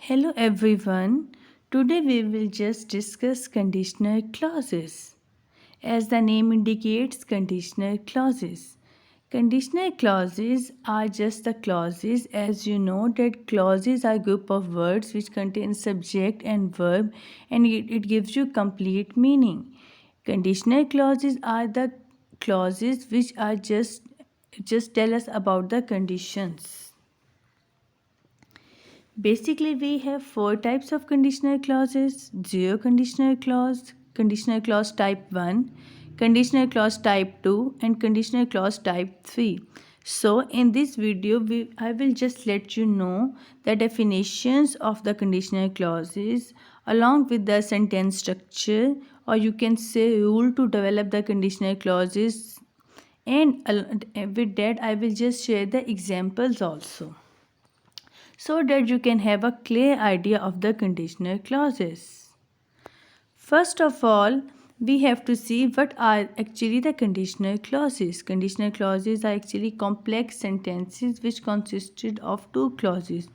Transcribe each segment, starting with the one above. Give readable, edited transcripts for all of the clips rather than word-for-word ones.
Hello everyone. Today we will just discuss conditional clauses. As the name indicates, conditional clauses. Conditional clauses are just the clauses. As you know that clauses are a group of words which contain subject and verb, and it gives you complete meaning. Conditional clauses are the clauses which are just tell us about the conditions. Basically, we have four types of conditional clauses: zero conditional clause type 1, conditional clause type 2, and conditional clause type 3. So, in this video, I will just let you know the definitions of the conditional clauses along with the sentence structure, or you can say rule to develop the conditional clauses. And with that, I will just share the examples also so that you can have a clear idea of the conditional clauses. First of all, we have to see what are actually the conditional clauses. Conditional clauses are actually complex sentences which consisted of two clauses.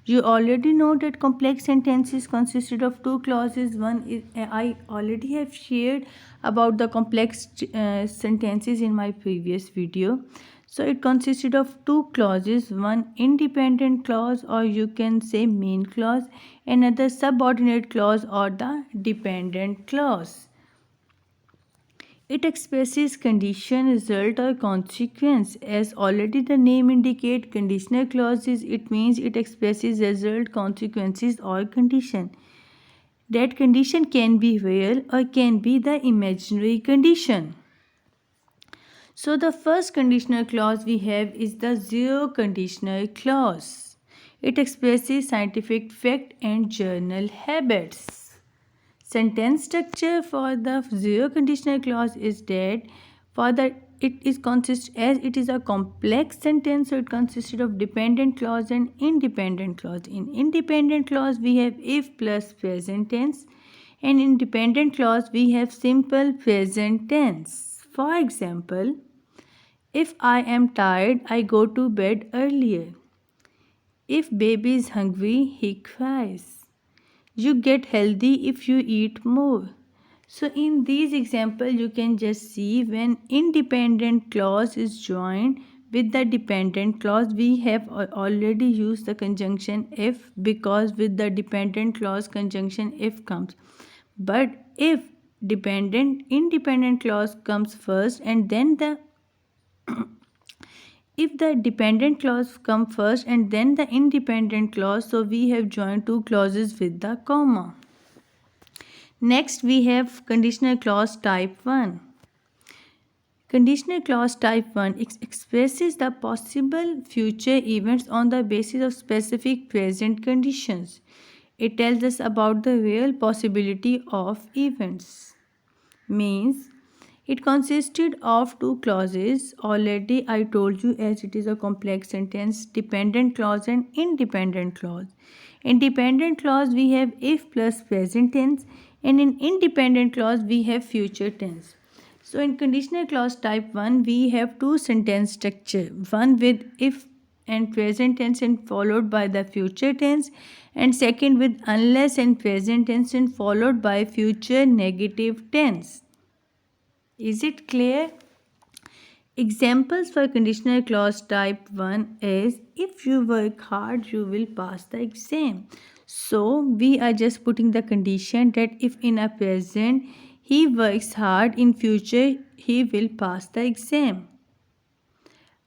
You already know that complex sentences consisted of two clauses. One is I already have shared about the complex sentences in my previous video. So it consisted of two clauses, one independent clause or you can say main clause, another subordinate clause or the dependent clause. It expresses condition, result or consequence. As already the name indicate conditional clauses, it means it expresses result, consequences or condition. That condition can be real or can be the imaginary condition. So the first conditional clause we have is the zero conditional clause. It expresses scientific fact and journal habits. Sentence structure for the zero conditional clause is that for the it is consist as it is a complex sentence, so it consisted of dependent clause and independent clause. In independent clause we have if plus present tense, and in dependent clause we have simple present tense. For example, if I am tired, I go to bed earlier. If baby is hungry, he cries. You get healthy if you eat more. So in these examples, you can just see when independent clause is joined with the dependent clause, we have already used the conjunction if, because with the dependent clause conjunction if comes. But if independent clause comes first and then the if the dependent clause come first and then the independent clause, so we have joined two clauses with the comma. Next we have conditional clause type 1. Conditional clause type 1 expresses the possible future events on the basis of specific present conditions. It tells us about the real possibility of events. Means it consisted of two clauses. Already I told you, as it is a complex sentence, dependent clause and independent clause. In dependent clause we have if plus present tense, and in independent clause we have future tense. So in conditional clause type 1 we have two sentence structure, one with if and present tense and followed by the future tense, and second with unless and present tense and followed by future negative tense. Is it clear? Examples for conditional clause type 1 is if you work hard, you will pass the exam. So we are just putting the condition that if in a present he works hard, in future he will pass the exam.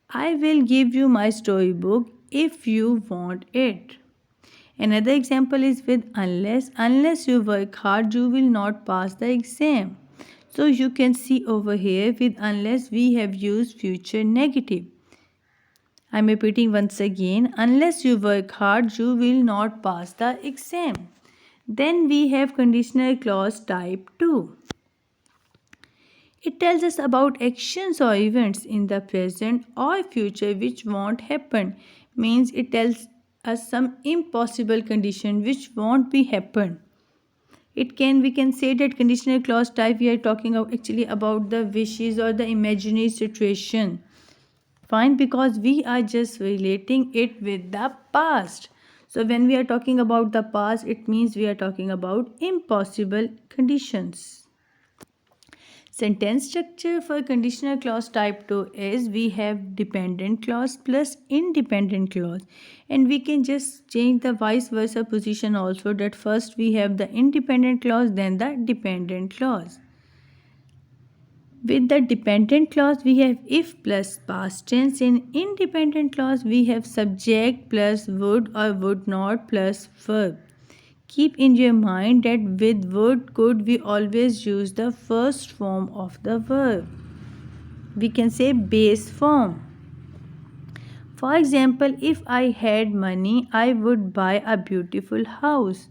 I will give you my storybook if you want it. Another example is with unless. Unless you work hard, you will not pass the exam. So you can see over here with unless we have used future negative. I am repeating once again, unless you work hard, you will not pass the exam. Then we have conditional clause type 2. It tells us about actions or events in the present or future which won't happen. Means it tells us some impossible condition which won't be happen. We can say that conditional clause type we are talking actually about the wishes or the imaginary situation. Fine, because we are just relating it with the past. So when we are talking about the past, it means we are talking about impossible conditions. Sentence structure for conditional clause type 2 is we have dependent clause plus independent clause, and we can just change the vice versa position also, that first we have the independent clause then the dependent clause. With the dependent clause we have if plus past tense. In independent clause we have subject plus would or would not plus verb. Keep in your mind that with would could we always use the first form of the verb. We can say base form. For example, if I had money, I would buy a beautiful house.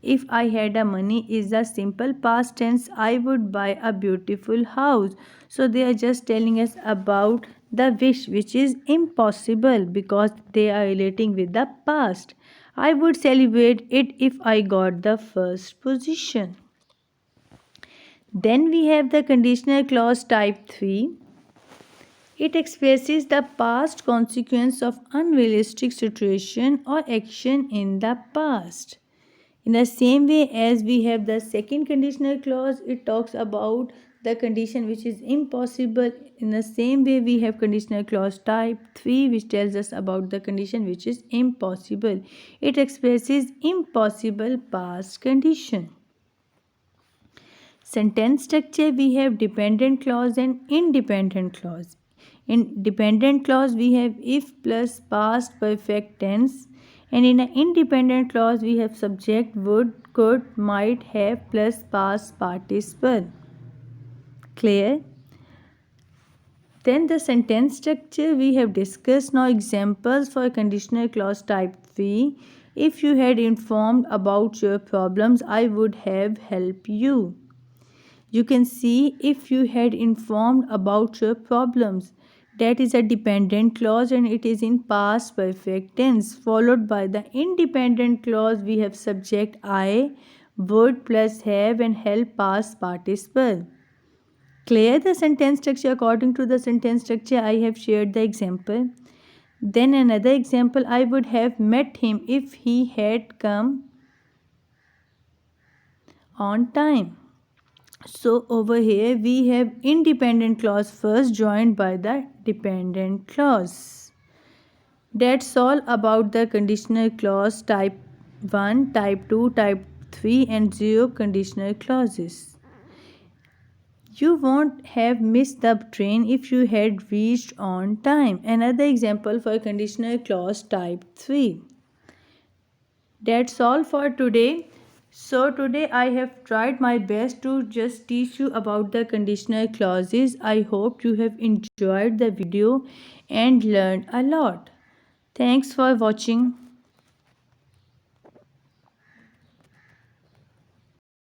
If I had a money is the simple past tense, I would buy a beautiful house. So they are just telling us about the wish, which is impossible because they are relating with the past. I would celebrate it if I got the first position. Then we have the conditional clause type 3. It expresses the past consequence of unrealistic situation or action in the past. In the same way as we have the second conditional clause, it talks about the condition which is impossible. In the same way, we have conditional clause type 3, which tells us about the condition which is impossible. It expresses impossible past condition. Sentence structure, we have dependent clause and independent clause. In dependent clause, we have if plus past perfect tense, and in an independent clause, we have subject would, could, might, have plus past participle. Clear? Then the sentence structure we have discussed. Now examples for conditional clause type 3. If you had informed about your problems, I would have helped you. You can see if you had informed about your problems. That is a dependent clause and it is in past perfect tense. Followed by the independent clause, we have subject I, would plus have and help past participle. Clear the sentence structure? According to the sentence structure, I have shared the example. Then another example, I would have met him if he had come on time. So over here we have independent clause first joined by the dependent clause. That's all about the conditional clause type 1, type 2, type 3 and 0 conditional clauses. You won't have missed the train if you had reached on time. Another example for conditional clause type 3. That's all for today. So today I have tried my best to just teach you about the conditional clauses. I hope you have enjoyed the video and learned a lot. Thanks for watching.